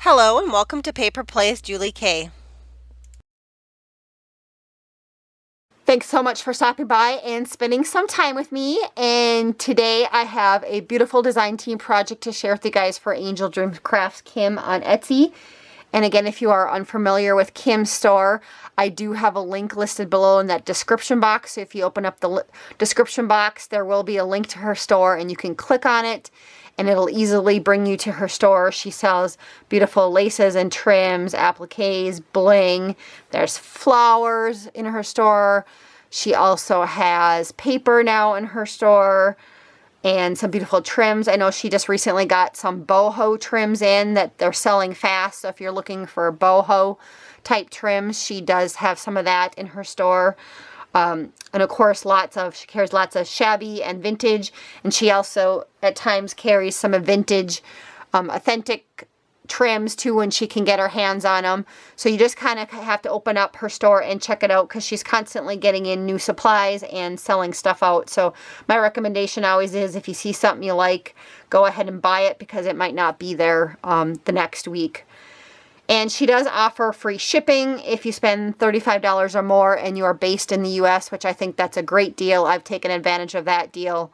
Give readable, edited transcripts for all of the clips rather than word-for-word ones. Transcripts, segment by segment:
Hello and welcome to Paper Plays Julie K. Thanks so much for stopping by and spending some time with me. And today I have a beautiful design team project to share with you guys for AngeldreamCraftsKim on Etsy. And again, if you are unfamiliar with Kim's store, I do have a link listed below in that description box. So if you open up the description box, there will be a link to her store and you can click on it and it'll easily bring you to her store. She sells beautiful laces and trims, appliques, bling. There's flowers in her store. She also has paper now in her store and some beautiful trims. I know she just recently got some boho trims in that they're selling fast. So if you're looking for boho type trims, she does have some of that in her store. And of course, she carries lots of shabby and vintage, and she also at times carries some of vintage, authentic trims too when she can get her hands on them. So you just kind of have to open up her store and check it out because she's constantly getting in new supplies and selling stuff out. So my recommendation always is if you see something you like, go ahead and buy it because it might not be there the next week. And she does offer free shipping if you spend $35 or more and you are based in the US, which I think that's a great deal. I've taken advantage of that deal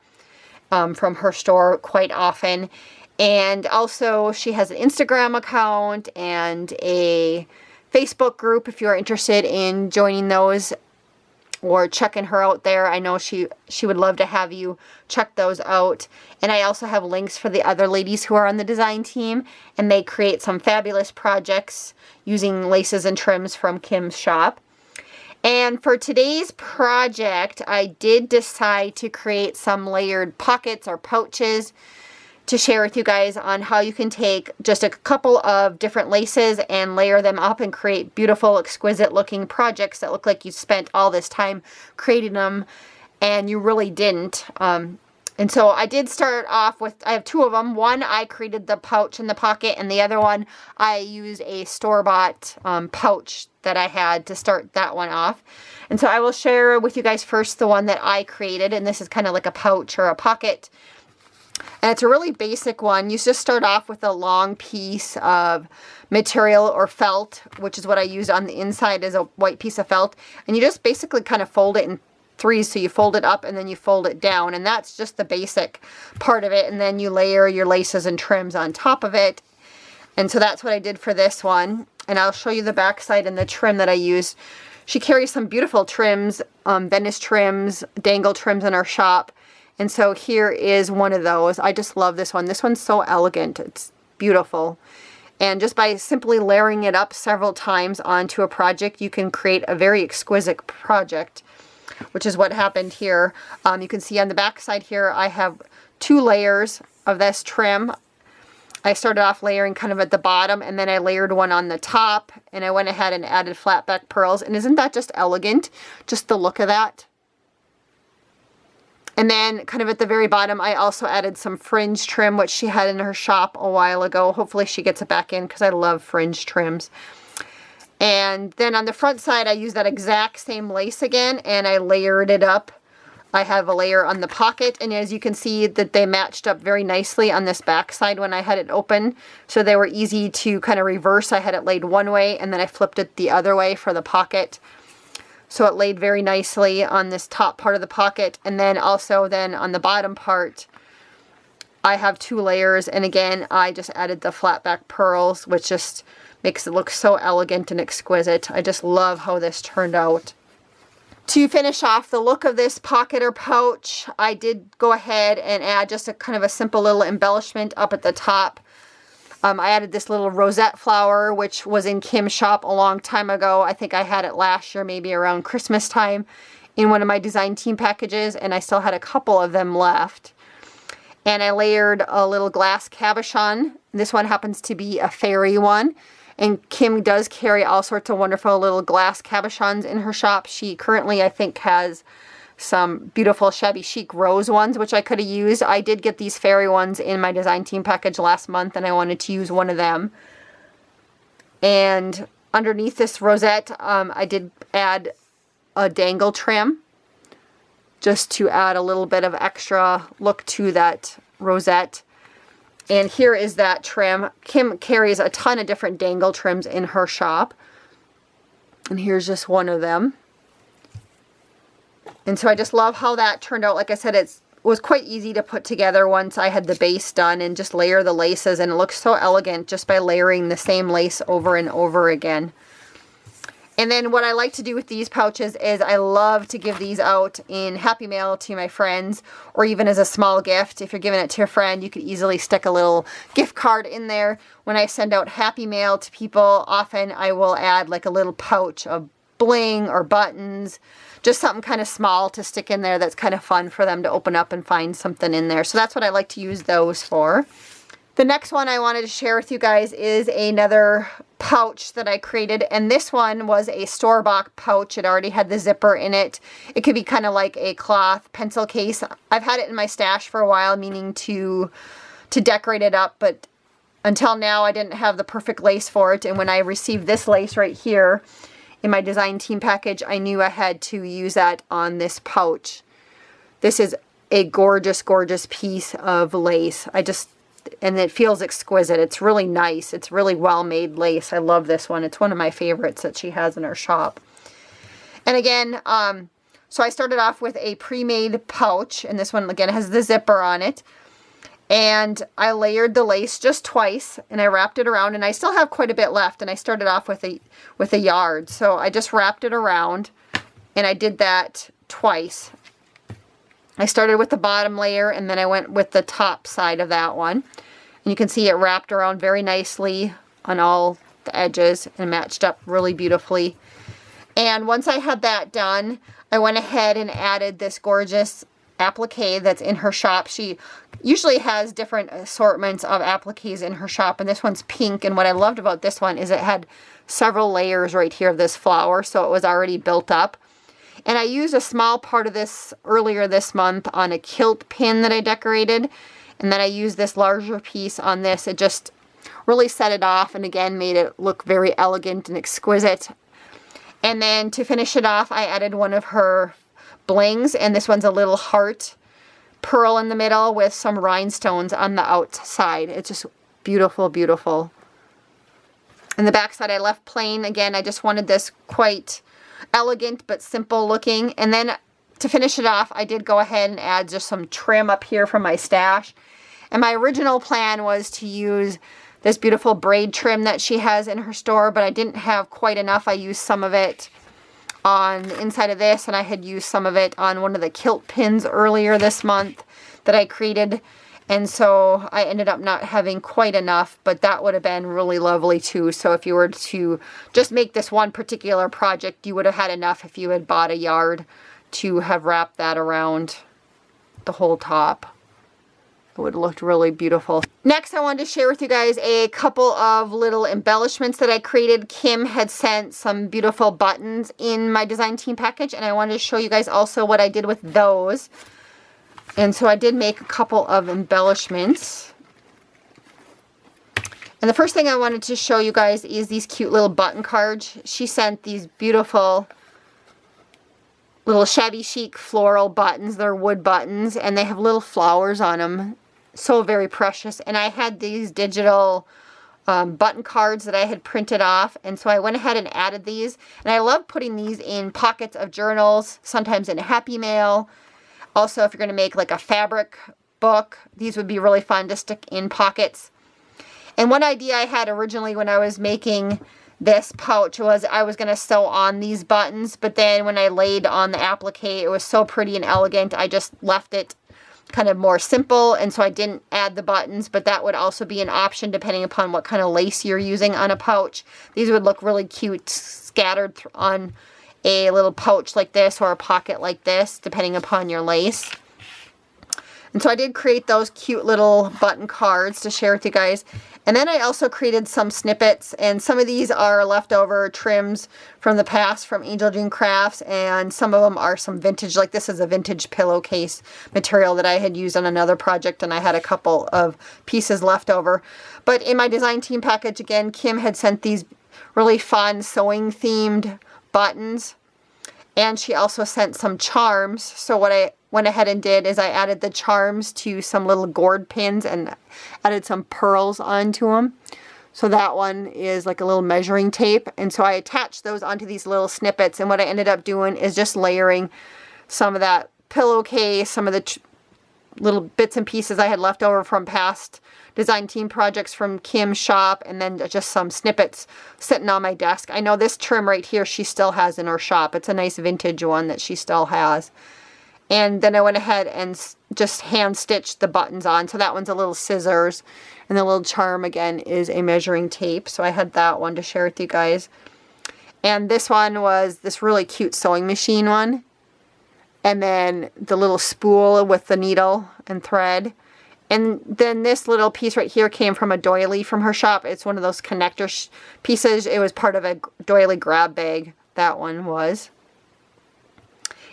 from her store quite often. And also she has an Instagram account and a Facebook group if you're interested in joining those or checking her out there. I know she would love to have you check those out. And I also have links for the other ladies who are on the design team, and they create some fabulous projects using laces and trims from Kim's shop. And for today's project, I did decide to create some layered pockets or pouches to share with you guys on how you can take just a couple of different laces and layer them up and create beautiful, exquisite looking projects that look like you spent all this time creating them and you really didn't. And so I did start off with, I have two of them. One, I created the pouch and the pocket, and the other one, I used a store-bought pouch that I had to start that one off. And so I will share with you guys first the one that I created, and this is kind of like a pouch or a pocket. And it's a really basic one. You just start off with a long piece of material or felt, which is what I used on the inside is a white piece of felt. And you just basically kind of fold it in threes. So you fold it up and then you fold it down. And that's just the basic part of it. And then you layer your laces and trims on top of it. And so that's what I did for this one. And I'll show you the back side and the trim that I used. She carries some beautiful trims, Venice trims, dangle trims in her shop. And so here is one of those. I just love this one. This one's so elegant. It's beautiful. And just by simply layering it up several times onto a project, you can create a very exquisite project, which is what happened here. You can see on the back side here, I have 2 layers of this trim. I started off layering kind of at the bottom, and then I layered one on the top, and I went ahead and added flat back pearls. And isn't that just elegant? Just the look of that. And then kind of at the very bottom, I also added some fringe trim, which she had in her shop a while ago. Hopefully she gets it back in because I love fringe trims. And then on the front side, I used that exact same lace again, and I layered it up. I have a layer on the pocket, and as you can see that they matched up very nicely on this back side when I had it open. So they were easy to kind of reverse. I had it laid one way, and then I flipped it the other way for the pocket. So it laid very nicely on this top part of the pocket. And then also then on the bottom part, I have 2 layers. And again, I just added the flat back pearls, which just makes it look so elegant and exquisite. I just love how this turned out. To finish off the look of this pocket or pouch, I did go ahead and add just a kind of a simple little embellishment up at the top. I added this little rosette flower, which was in Kim's shop a long time ago. I think I had it last year, maybe around Christmas time, in one of my design team packages, and I still had a couple of them left. And I layered a little glass cabochon. This one happens to be a fairy one. And Kim does carry all sorts of wonderful little glass cabochons in her shop. She currently, I think, has some beautiful shabby chic rose ones, which I could have used. I did get these fairy ones in my design team package last month, and I wanted to use one of them. And underneath this rosette, I did add a dangle trim just to add a little bit of extra look to that rosette. And here is that trim. Kim carries a ton of different dangle trims in her shop. And here's just one of them. And so I just love how that turned out. Like I said, it was quite easy to put together once I had the base done and just layer the laces. And it looks so elegant just by layering the same lace over and over again. And then what I like to do with these pouches is I love to give these out in Happy Mail to my friends, or even as a small gift. If you're giving it to a friend, you could easily stick a little gift card in there. When I send out Happy Mail to people, often I will add like a little pouch of bling or buttons, just something kind of small to stick in there that's kind of fun for them to open up and find something in there. So that's what I like to use those for. The next one I wanted to share with you guys is another pouch that I created, and this one was a store-bought pouch. It already had the zipper in it. It could be kind of like a cloth pencil case. I've had it in my stash for a while, meaning to decorate it up, but until now I didn't have the perfect lace for it. And when I received this lace right here in my design team package, I knew I had to use that on this pouch. This is a gorgeous, gorgeous piece of lace. And it feels exquisite. It's really nice. It's really well-made lace. I love this one. It's one of my favorites that she has in her shop. And again, so I started off with a pre-made pouch, and this one again has the zipper on it. And I layered the lace just twice, and I wrapped it around, and I still have quite a bit left, and I started off with a yard. So I just wrapped it around, and I did that twice. I started with the bottom layer, and then I went with the top side of that one. And you can see it wrapped around very nicely on all the edges and matched up really beautifully. And once I had that done, I went ahead and added this gorgeous applique that's in her shop. She usually has different assortments of appliques in her shop, and this one's pink. And what I loved about this one is it had several layers right here of this flower, so it was already built up. And I used a small part of this earlier this month on a kilt pin that I decorated. And then I used this larger piece on this. It just really set it off and again made it look very elegant and exquisite. And then to finish it off, I added one of her blings. And this one's a little heart pearl in the middle with some rhinestones on the outside. It's just beautiful, beautiful. And the back side I left plain. Again, I just wanted this quite elegant but simple looking. And then to finish it off, I did go ahead and add just some trim up here from my stash. And my original plan was to use this beautiful braid trim that she has in her store, but I didn't have quite enough. I used some of it on the inside of this, and I had used some of it on one of the kilt pins earlier this month that I created. And so I ended up not having quite enough, but that would have been really lovely too. So if you were to just make this one particular project, you would have had enough if you had bought a yard to have wrapped that around the whole top. It would have looked really beautiful. Next, I wanted to share with you guys a couple of little embellishments that I created. Kim had sent some beautiful buttons in my design team package, and I wanted to show you guys also what I did with those. And so I did make a couple of embellishments. And the first thing I wanted to show you guys is these cute little button cards. She sent these beautiful little shabby chic floral buttons. They're wood buttons, and they have little flowers on them. So very precious. And I had these digital button cards that I had printed off, and so I went ahead and added these. And I love putting these in pockets of journals, sometimes in Happy Mail. Also, if you're going to make like a fabric book, these would be really fun to stick in pockets. And one idea I had originally when I was making this pouch was I was going to sew on these buttons, but then when I laid on the applique, it was so pretty and elegant, I just left it kind of more simple, and so I didn't add the buttons, but that would also be an option depending upon what kind of lace you're using on a pouch. These would look really cute scattered on a little pouch like this or a pocket like this, depending upon your lace. And so I did create those cute little button cards to share with you guys. And then I also created some snippets, and some of these are leftover trims from the past from AngeldreamCrafts, and some of them are some vintage, like this is a vintage pillowcase material that I had used on another project, and I had a couple of pieces left over. But in my design team package, again, Kim had sent these really fun sewing themed buttons. And she also sent some charms. So what I went ahead and did is I added the charms to some little gourd pins and added some pearls onto them. So that one is like a little measuring tape. And so I attached those onto these little snippets. And what I ended up doing is just layering some of that pillowcase, some of the little bits and pieces I had left over from past design team projects from Kim's shop, and then just some snippets sitting on my desk. I know this trim right here she still has in her shop. It's a nice vintage one that she still has. And then I went ahead and just hand stitched the buttons on. So that one's a little scissors, and the little charm again is a measuring tape. So I had that one to share with you guys. And this one was this really cute sewing machine one. And then the little spool with the needle and thread. And then this little piece right here came from a doily from her shop. It's one of those connector pieces. It was part of a doily grab bag. That one was.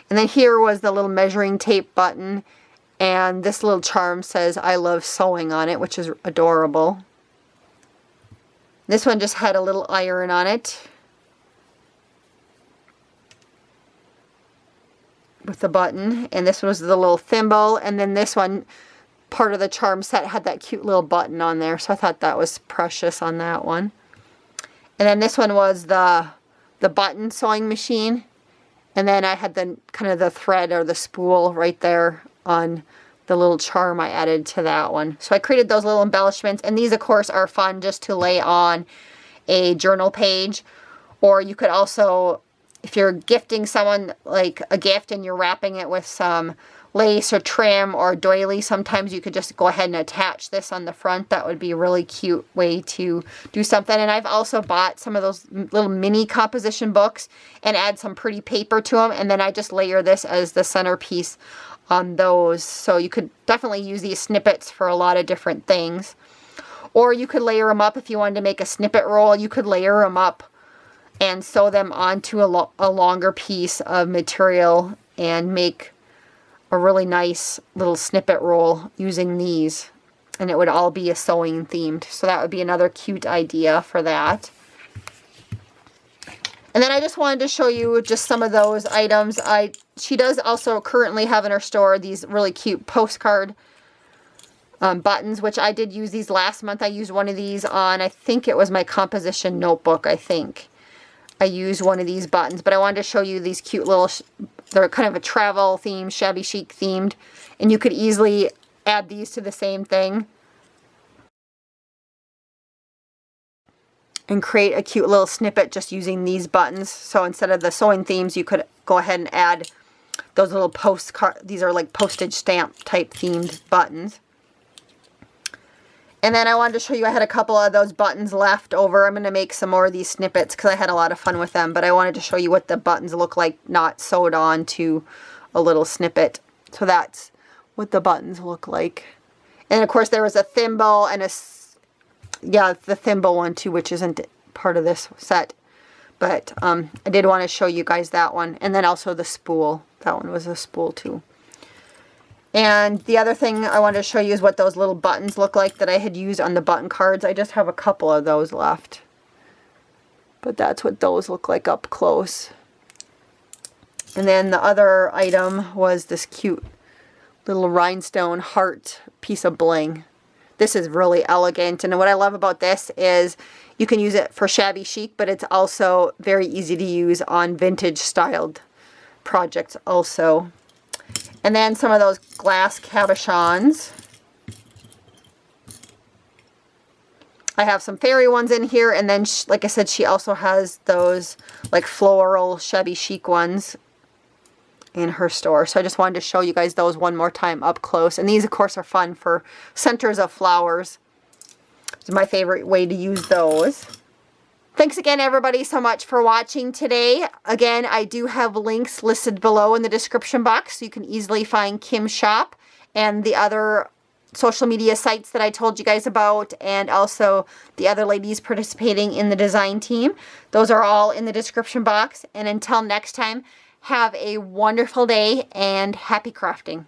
And then here was the little measuring tape button. And this little charm says, "I love sewing" on it, which is adorable. This one just had a little iron on it with the button. And this was the little thimble. And then this one, part of the charm set, had that cute little button on there. So I thought that was precious on that one. And then this one was the button sewing machine. And then I had the kind of the thread or the spool right there on the little charm I added to that one. So I created those little embellishments. And these, of course, are fun just to lay on a journal page. Or you could also, if you're gifting someone like a gift and you're wrapping it with some lace or trim or doily, sometimes you could just go ahead and attach this on the front. That would be a really cute way to do something. And I've also bought some of those little mini composition books and add some pretty paper to them, and then I just layer this as the centerpiece on those. So you could definitely use these snippets for a lot of different things. Or you could layer them up if you wanted to make a snippet roll. You could layer them up and sew them onto a longer piece of material and make a really nice little snippet roll using these, and it would all be a sewing themed. So that would be another cute idea for that. And then I just wanted to show you just some of those items. She does also currently have in her store these really cute postcard buttons, which I did use these last month. I used one of these on, I think it was my composition notebook, I think. I used one of these buttons, but I wanted to show you these cute little, they're kind of a travel theme, shabby chic themed, and you could easily add these to the same thing and create a cute little snippet just using these buttons. So instead of the sewing themes, you could go ahead and add those little postcard, these are like postage stamp type themed buttons. And then I wanted to show you, I had a couple of those buttons left over. I'm going to make some more of these snippets because I had a lot of fun with them. But I wanted to show you what the buttons look like not sewed on to a little snippet. So that's what the buttons look like. And of course there was a thimble and the thimble one too, which isn't part of this set. But I did want to show you guys that one. And then also the spool. That one was a spool too. And the other thing I wanted to show you is what those little buttons look like that I had used on the button cards. I just have a couple of those left. But that's what those look like up close. And then the other item was this cute little rhinestone heart piece of bling. This is really elegant. And what I love about this is you can use it for shabby chic, but it's also very easy to use on vintage styled projects also. And then some of those glass cabochons. I have some fairy ones in here, and then, like I said, she also has those like floral shabby chic ones in her store. So I just wanted to show you guys those one more time up close. And these, of course, are fun for centers of flowers. It's my favorite way to use those. Thanks again, everybody, so much for watching today. Again, I do have links listed below in the description box, so you can easily find Kim's shop and the other social media sites that I told you guys about, and also the other ladies participating in the design team. Those are all in the description box. And until next time, have a wonderful day and happy crafting.